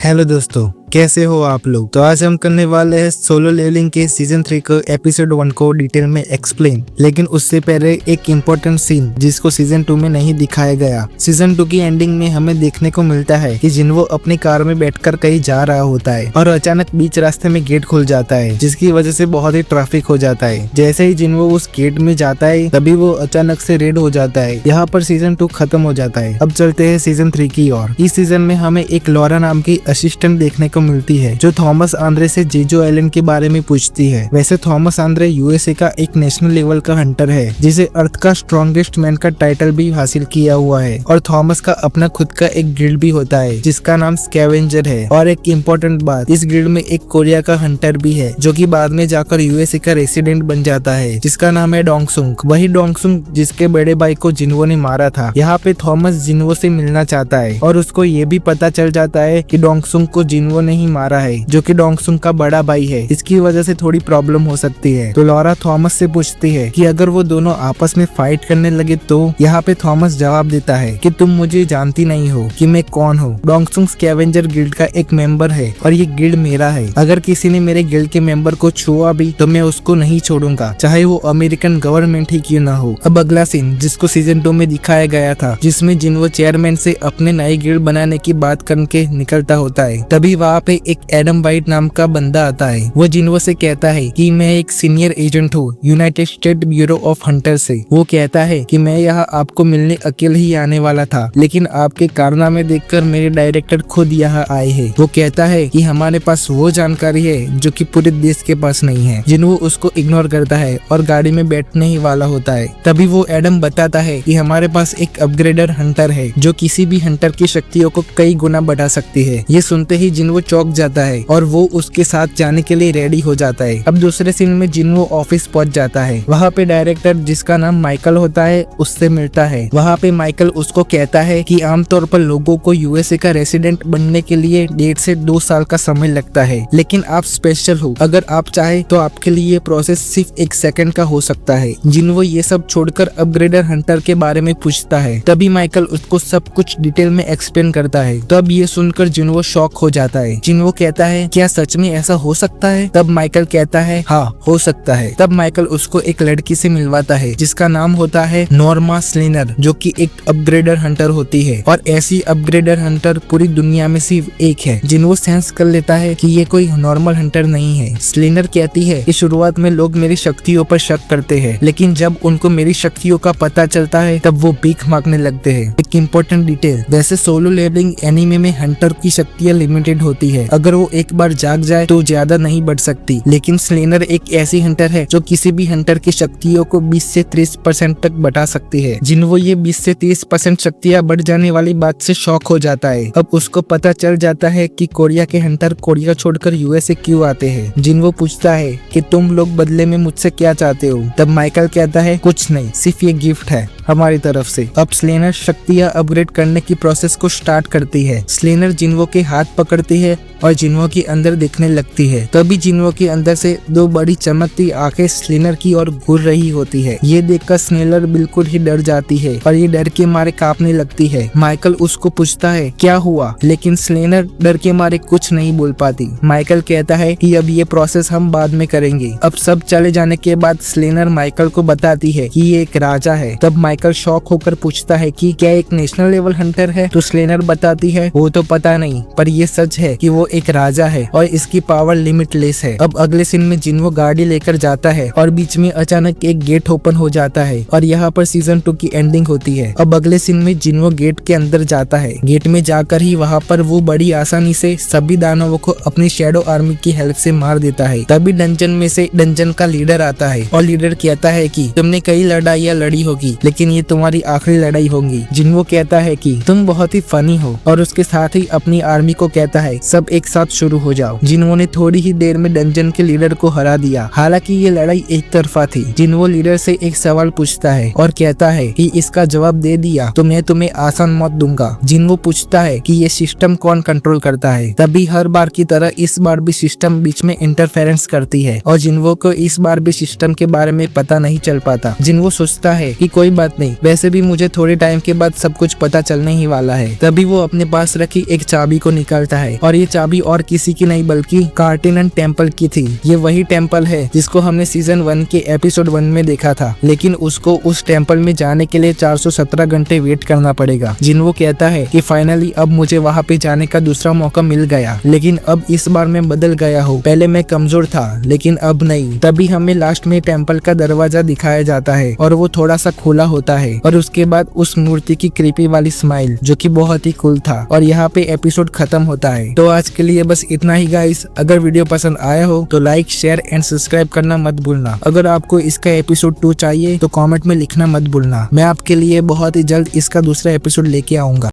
Hello दोस्तों, कैसे हो आप लोग। तो आज हम करने वाले हैं सोलो लेवलिंग के सीजन 3 को एपिसोड 1 को डिटेल में एक्सप्लेन। लेकिन उससे पहले एक इम्पोर्टेंट सीन जिसको सीजन 2 में नहीं दिखाया गया। सीजन 2 की एंडिंग में हमें देखने को मिलता है कि जिन्वो अपनी कार में बैठकर कहीं जा रहा होता है और अचानक बीच रास्ते में गेट खुल जाता है, जिसकी वजह से बहुत ही ट्रैफिक हो जाता है। जैसे ही जिन्वो उस गेट में जाता है तभी वो अचानक से रेड हो जाता है। यहाँ पर सीजन 2 खत्म हो जाता है। अब चलते हैं सीजन 3 की ओर। इस सीजन में हमें एक लॉरा नाम की असिस्टेंट देखने को मिलती है जो थॉमस आंद्रे से जेजो आइलैंड के बारे में पूछती है। वैसे थॉमस आंद्रे यूएसए का एक नेशनल लेवल का हंटर है जिसे अर्थ का स्ट्रॉन्गेस्ट मैन का टाइटल भी हासिल किया हुआ है। और थॉमस का अपना खुद का एक गिल्ड भी होता है जिसका नाम स्कैवेंजर है। और एक इम्पोर्टेंट बात, इस गिल्ड में एक कोरिया का हंटर भी है जो कि बाद में जाकर यूएसए का रेसिडेंट बन जाता है, जिसका नाम है डोंगसुंग। वही डोंगसुंग जिसके बड़े भाई को जिन्वो ने मारा था। यहाँ पे थॉमस जिन्वो से मिलना चाहता है और उसको ये भी पता चल जाता है कि डोंगसुंग को जिन्वो ने ही मारा है, जो कि डोंगसुंग का बड़ा भाई है। इसकी वजह से थोड़ी प्रॉब्लम हो सकती है। तो लॉरा थॉमस से पूछती है कि अगर वो दोनों आपस में फाइट करने लगे तो। यहाँ पे थॉमस जवाब देता है कि तुम मुझे जानती नहीं हो कि मैं कौन हूँ। डोंगसुंग स्कैवेंजर गिल्ड का एक मेंबर है और ये गिल्ड मेरा है। अगर किसी ने मेरे गिल्ड के मेंबर को छुआ भी तो मैं उसको नहीं छोड़ूंगा, चाहे वो अमेरिकन गवर्नमेंट ही क्यों ना हो। अब अगला सीन जिसको सीजन 2 में दिखाया गया था, जिसमें जिन्वो चेयरमैन से अपने नए गिल्ड बनाने की बात करके निकलता होता है। तभी वहाँ पे एक एडम वाइट नाम का बंदा आता है। वो जिन्वो से कहता है कि मैं एक सीनियर एजेंट हूँ United state bureau of Hunter से। वो कहता है कि मैं यहाँ आपको मिलने अकेले ही आने वाला था, लेकिन आपके कारनामे देखकर मेरे डायरेक्टर खुद यहाँ आए हैं। वो कहता है कि हमारे पास वो जानकारी है जो कि पूरे देश के पास नहीं है। जिन्वो उसको इग्नोर करता है और गाड़ी में बैठने ही वाला होता है। तभी वो एडम बताता है कि हमारे पास एक अपग्रेडर हंटर है जो किसी भी हंटर की शक्तियों को कई गुना बढ़ा सकती है। ये सुनते ही जिन्वो चौंक जाता है और वो उसके साथ जाने के लिए रेडी हो जाता है। अब दूसरे सीन में जिन्वो ऑफिस पहुंच जाता है। वहाँ पे डायरेक्टर जिसका नाम माइकल होता है उससे मिलता है। वहाँ पे माइकल उसको कहता है कि आमतौर पर लोगों को यूएसए का रेसिडेंट बनने के लिए 1.5 से 2 साल का समय लगता है, लेकिन आप स्पेशल हो। अगर आप चाहे तो आपके लिए ये प्रोसेस सिर्फ 1 सेकंड का हो सकता है। जिन्वो ये सब छोड़कर अपग्रेडर हंटर के बारे में पूछता है। तभी माइकल उसको सब कुछ डिटेल में एक्सप्लेन करता है। तब ये सुनकर जिन्वो शॉक हो जाता है। जिन्वो कहता है क्या सच में ऐसा हो सकता है? तब माइकल कहता है हाँ हो सकता है। तब माइकल उसको एक लड़की से मिलवाता है जिसका नाम होता है नॉर्मा स्लिनर, जो कि एक अपग्रेडर हंटर होती है। और ऐसी अपग्रेडर हंटर पूरी दुनिया में सिर्फ एक है। जिन्वो सेंस कर लेता है कि ये कोई नॉर्मल हंटर नहीं है। स्लिनर कहती है कि शुरुआत में लोग मेरी शक्तियों पर शक करते हैं, लेकिन जब उनको मेरी शक्तियों का पता चलता है तब वो भीख मांगने लगते हैं। एक इम्पोर्टेंट डिटेल, वैसे सोलो लेवलिंग एनीमे में हंटर की शक्तियाँ लिमिटेड होती है। अगर वो एक बार जाग जाए तो ज्यादा नहीं बढ़ सकती, लेकिन स्लेनर एक ऐसी हंटर है जो किसी भी हंटर की शक्तियों को 20 से 30% तक बढ़ा सकती है। जिन्वो ये 20 से 30% शक्तियाँ बढ़ जाने वाली बात से शॉक हो जाता है। अब उसको पता चल जाता है कि कोरिया के हंटर कोरिया छोड़कर यूएसए क्यों आते हैं। जिन्वो पूछता है कि तुम लोग बदले में मुझसे क्या चाहते हो। तब माइकल कहता है कुछ नहीं, सिर्फ ये गिफ्ट है हमारी तरफ से। अब स्लेनर शक्तियाँ अपग्रेड करने की प्रोसेस को स्टार्ट करती है। स्लेनर जिन्वो के हाथ पकड़ती है और जिन्वो के अंदर दिखने लगती है। तभी जिन्वो के अंदर से 2 बड़ी चमकती आंखें स्लेनर की ओर घूर रही होती है। ये देखकर स्लेनर बिल्कुल ही डर जाती है और ये डर के मारे कांपने लगती है। माइकल उसको पूछता है क्या हुआ, लेकिन स्लेनर डर के मारे कुछ नहीं बोल पाती। माइकल कहता है कि अब ये प्रोसेस हम बाद में करेंगे। अब सब चले जाने के बाद स्लेनर माइकल को बताती है कि ये एक राजा है। तब माइकल शॉक होकर पूछता है कि क्या एक नेशनल लेवल हंटर है। तो स्लेनर बताती है वो तो पता नहीं, पर ये सच है कि वो एक राजा है और इसकी पावर लिमिटलेस है। अब अगले सीन में जिन्वो गाड़ी लेकर जाता है और बीच में अचानक एक गेट ओपन हो जाता है और यहाँ पर सीजन 2 की एंडिंग होती है। अब अगले सीन में जिन्वो गेट के अंदर जाता है। गेट में जाकर ही वहाँ पर वो बड़ी आसानी से सभी दानवों को अपनी शैडो आर्मी की हेल्प से मार देता है। तभी डंजन में से डंजन का लीडर आता है और लीडर कहता है कि तुमने कई लड़ाइयाँ लड़ी होगी, लेकिन ये तुम्हारी आखिरी लड़ाई होगी। जिन्वो कहता है कि तुम बहुत ही फनी हो और उसके साथ ही अपनी आर्मी को कहता है सब एक साथ शुरू हो जाओ। जिन्हों ने थोड़ी ही देर में डंजन के लीडर को हरा दिया। हालांकि ये लड़ाई एक तरफा थी। जिन्हों लीडर से एक सवाल पूछता है और कहता है कि इसका जवाब दे दिया तो मैं तुम्हें आसान मौत दूंगा। जिन्हों पूछता है कि ये सिस्टम कौन कंट्रोल करता है। तभी हर बार की तरह इस बार भी सिस्टम बीच में इंटरफेरेंस करती है और जिन्हों को इस बार भी सिस्टम के बारे में पता नहीं चल पाता। जिन्हों सोचता है कि कोई बात नहीं, वैसे भी मुझे थोड़े टाइम के बाद सब कुछ पता चलने ही वाला है। तभी वो अपने पास रखी एक चाबी को निकालता है और ये चाबी और किसी की नहीं बल्कि कार्टिनन टेम्पल की थी। ये वही टेम्पल है जिसको हमने सीजन 1 के एपिसोड 1 में देखा था, लेकिन उसको उस टेम्पल में जाने के लिए 417 घंटे वेट करना पड़ेगा। जिन्हों कहता है कि फाइनली अब मुझे वहाँ पे जाने का दूसरा मौका मिल गया, लेकिन अब इस बार मैं बदल गया हूँ। पहले मैं कमजोर था लेकिन अब नहीं। तभी हमें लास्ट में टेम्पल का दरवाजा दिखाया जाता है और वो थोड़ा सा खुला होता है और उसके बाद उस मूर्ति की क्रीपी वाली स्माइल जो कि बहुत ही कूल था। और यहाँ पे एपिसोड खत्म होता है। तो आज के लिए बस इतना ही गाइस। अगर वीडियो पसंद आया हो तो लाइक, शेयर एंड सब्सक्राइब करना मत भूलना। अगर आपको इसका एपिसोड 2 चाहिए तो कमेंट में लिखना मत भूलना। मैं आपके लिए बहुत ही जल्द इसका दूसरा एपिसोड लेके आऊंगा।